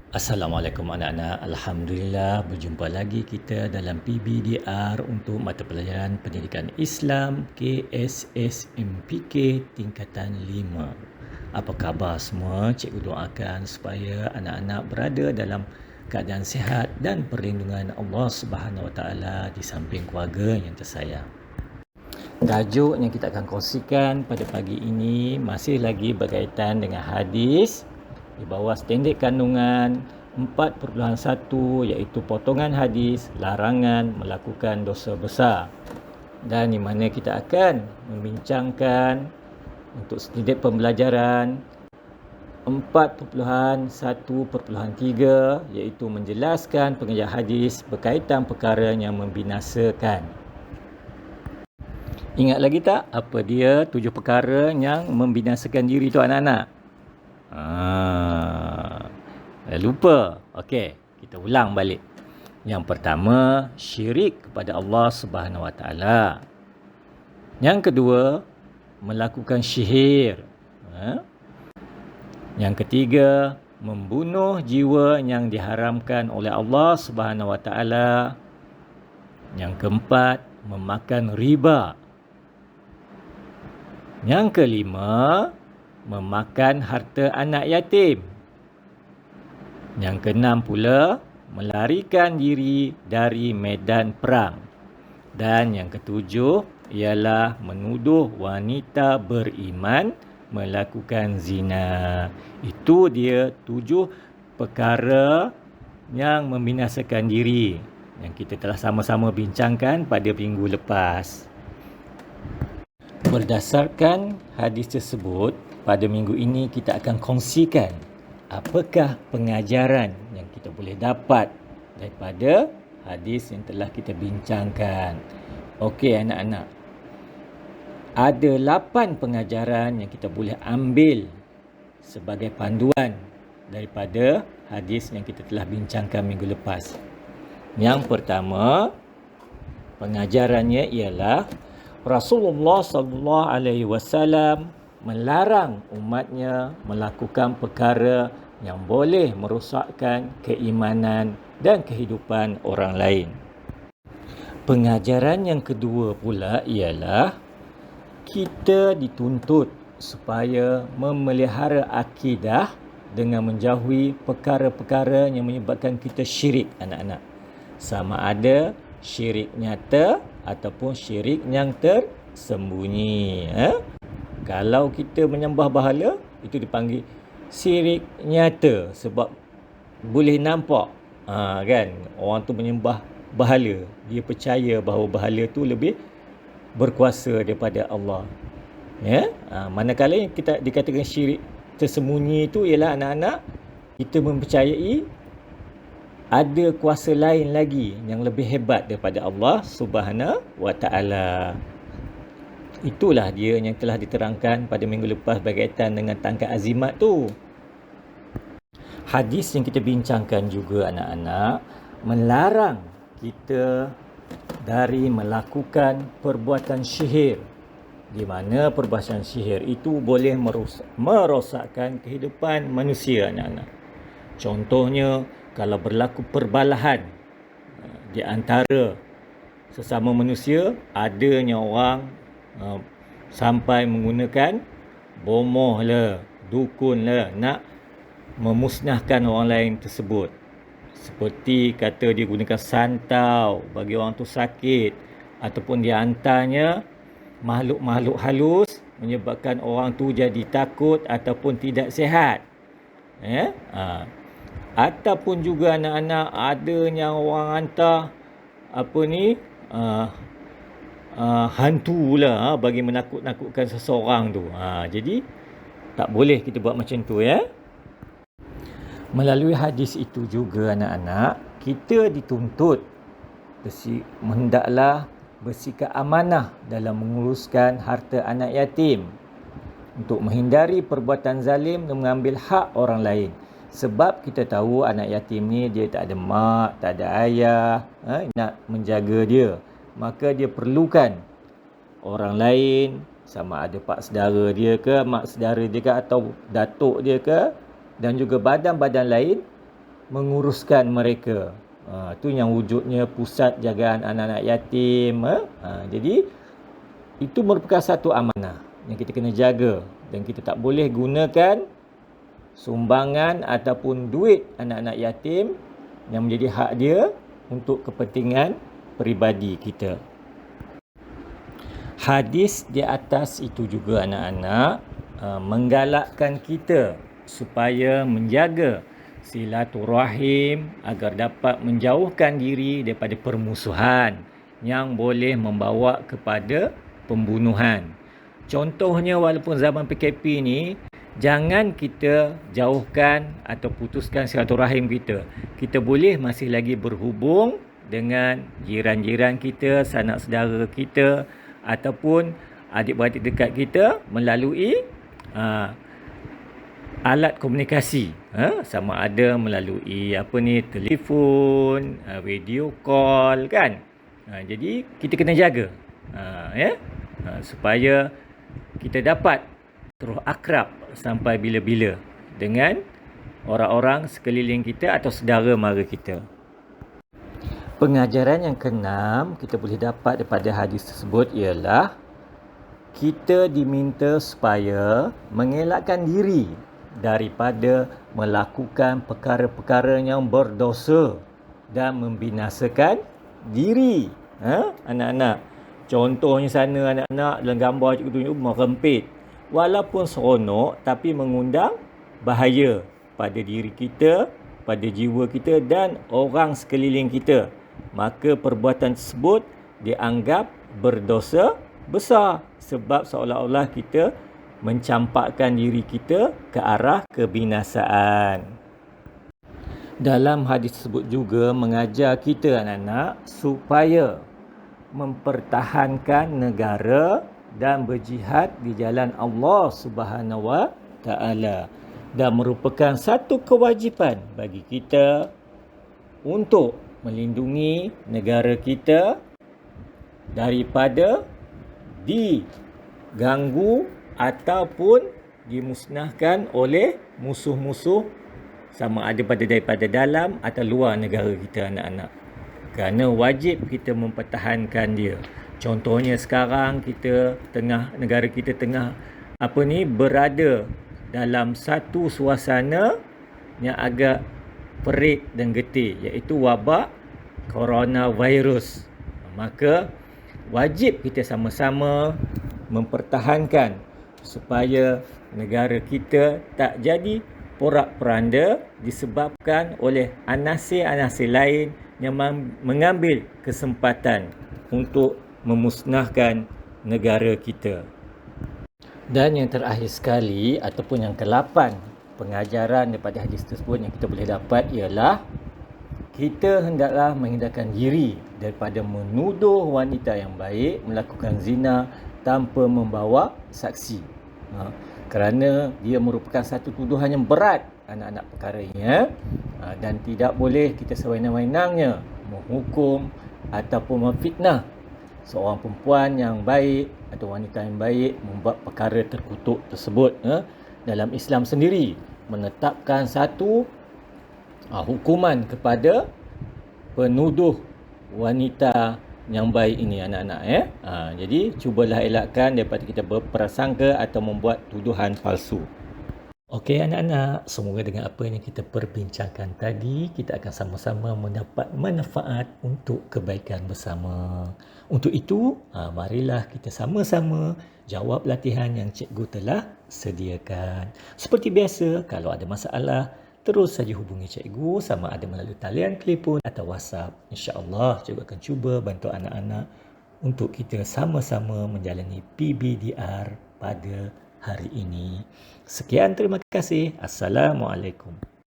Assalamualaikum anak-anak. Alhamdulillah berjumpa lagi kita dalam PBDR untuk mata pelajaran Pendidikan Islam KSSMPK tingkatan 5. Apa khabar semua? Cikgu doakan supaya anak-anak berada dalam keadaan sihat dan perlindungan Allah Subhanahu Wa Taala di samping keluarga yang tersayang. Tajuk yang kita akan kongsikan pada pagi ini masih lagi berkaitan dengan hadis di bawah standard kandungan 4.1 iaitu potongan hadis larangan melakukan dosa besar, dan di mana kita akan membincangkan untuk standard pembelajaran 4.1.3 iaitu menjelaskan pengajar hadis berkaitan perkara yang membinasakan. Ingat lagi tak apa dia 7 perkara yang membinasakan diri tu anak-anak? Lupa. Okey, kita ulang balik. Yang pertama, syirik kepada Allah Subhanahu Wa Taala. Yang kedua, melakukan sihir. Yang ketiga, membunuh jiwa yang diharamkan oleh Allah Subhanahu Wa Taala. Yang keempat, memakan riba. Yang kelima, memakan harta anak yatim. Yang keenam pula, melarikan diri dari medan perang. Dan yang ketujuh ialah menuduh wanita beriman melakukan zina. Itu dia 7 perkara yang membinasakan diri yang kita telah sama-sama bincangkan pada minggu lepas. Berdasarkan hadis tersebut, pada minggu ini kita akan kongsikan apakah pengajaran yang kita boleh dapat daripada hadis yang telah kita bincangkan. Okey anak-anak, ada 8 pengajaran yang kita boleh ambil sebagai panduan daripada hadis yang kita telah bincangkan minggu lepas. Yang pertama, pengajarannya ialah Rasulullah sallallahu alaihi wasallam melarang umatnya melakukan perkara yang boleh merosakkan keimanan dan kehidupan orang lain. Pengajaran yang kedua pula ialah kita dituntut supaya memelihara akidah dengan menjauhi perkara-perkara yang menyebabkan kita syirik anak-anak. Sama ada syirik nyata ataupun syirik yang tersembunyi. Kalau kita menyembah berhala, itu dipanggil syirik nyata sebab boleh nampak kan orang tu menyembah berhala. Dia percaya bahawa berhala tu lebih berkuasa daripada Allah. Manakala yang kita dikatakan syirik tersembunyi itu ialah anak-anak kita mempercayai ada kuasa lain lagi yang lebih hebat daripada Allah Subhanahu Wa Taala. Itulah dia yang telah diterangkan pada minggu lepas berkaitan dengan tangkat azimat tu. Hadis yang kita bincangkan juga anak-anak melarang kita dari melakukan perbuatan sihir, di mana perbuatan sihir itu boleh merosakkan kehidupan manusia anak-anak. Contohnya, kalau berlaku perbalahan di antara sesama manusia, adanya orang sampai menggunakan bomoh lah, dukun lah, nak memusnahkan orang lain tersebut. Seperti kata dia gunakan santau bagi orang tu sakit, ataupun dia hantarnya makhluk-makhluk halus menyebabkan orang tu jadi takut ataupun tidak sihat. Ataupun juga anak-anak adanya orang hantar hantu lah bagi menakut-nakutkan seseorang tu. Jadi tak boleh kita buat macam tu ya. Melalui hadis itu juga anak-anak kita dituntut hendaklah bersikap amanah dalam menguruskan harta anak yatim untuk menghindari perbuatan zalim dan mengambil hak orang lain. Sebab kita tahu anak yatim ni dia tak ada mak, tak ada ayah nak menjaga dia. Maka dia perlukan orang lain, sama ada pak saudara dia ke, mak saudara dia ke, atau datuk dia ke, dan juga badan-badan lain menguruskan mereka. Itu yang wujudnya pusat jagaan anak-anak yatim. Jadi itu merupakan satu amanah yang kita kena jaga, dan kita tak boleh gunakan sumbangan ataupun duit anak-anak yatim yang menjadi hak dia untuk kepentingan peribadi kita. Hadis di atas itu juga anak-anak menggalakkan kita supaya menjaga silaturahim agar dapat menjauhkan diri daripada permusuhan yang boleh membawa kepada pembunuhan. Contohnya, walaupun zaman PKP ni, jangan kita jauhkan atau putuskan silaturahim kita. Kita boleh masih lagi berhubung dengan jiran-jiran kita, sanak saudara kita ataupun adik-beradik dekat kita melalui alat komunikasi, sama ada melalui telefon, video call kan. Jadi kita kena jaga supaya kita dapat terus akrab sampai bila-bila dengan orang-orang sekeliling kita atau saudara mara kita. Pengajaran yang keenam kita boleh dapat daripada hadis tersebut ialah kita diminta supaya mengelakkan diri daripada melakukan perkara-perkara yang berdosa dan membinasakan diri. Anak-anak, contohnya sana anak-anak dalam gambar cikgu tunjuk merempit. Walaupun seronok tapi mengundang bahaya pada diri kita, pada jiwa kita dan orang sekeliling kita. Maka perbuatan tersebut dianggap berdosa besar sebab seolah-olah kita mencampakkan diri kita ke arah kebinasaan. Dalam hadis tersebut juga mengajar kita anak-anak supaya mempertahankan negara dan berjihad di jalan Allah Subhanahu Wa Taala, dan merupakan satu kewajipan bagi kita untuk melindungi negara kita daripada diganggu ataupun dimusnahkan oleh musuh-musuh, sama ada daripada dalam atau luar negara kita anak-anak. Kerana wajib kita mempertahankan dia. Contohnya sekarang negara kita tengah berada dalam satu suasana yang agak perit dan getih, iaitu wabak coronavirus. Maka wajib kita sama-sama mempertahankan supaya negara kita tak jadi porak-poranda disebabkan oleh anasir-anasir lain yang mengambil kesempatan untuk memusnahkan negara kita. Dan yang terakhir sekali ataupun yang ke-8 pengajaran daripada hadis tersebut yang kita boleh dapat ialah kita hendaklah menghindarkan diri daripada menuduh wanita yang baik melakukan zina tanpa membawa saksi. Kerana dia merupakan satu tuduhan yang berat anak-anak perkara ini, dan tidak boleh kita sewenang-wenangnya menghukum ataupun memfitnah seorang perempuan yang baik atau wanita yang baik membuat perkara terkutuk tersebut. Dalam Islam sendiri menetapkan satu hukuman kepada penuduh wanita yang baik ini anak-anak. Jadi cubalah elakkan daripada kita berprasangka atau membuat tuduhan palsu. Okey anak-anak, semoga dengan apa yang kita perbincangkan tadi, kita akan sama-sama mendapat manfaat untuk kebaikan bersama. Untuk itu, marilah kita sama-sama jawab latihan yang cikgu telah sediakan. Seperti biasa, kalau ada masalah, terus saja hubungi cikgu sama ada melalui talian telefon atau WhatsApp. InsyaAllah, cikgu akan cuba bantu anak-anak untuk kita sama-sama menjalani PBDR pada hari ini. Sekian, terima kasih. Assalamualaikum.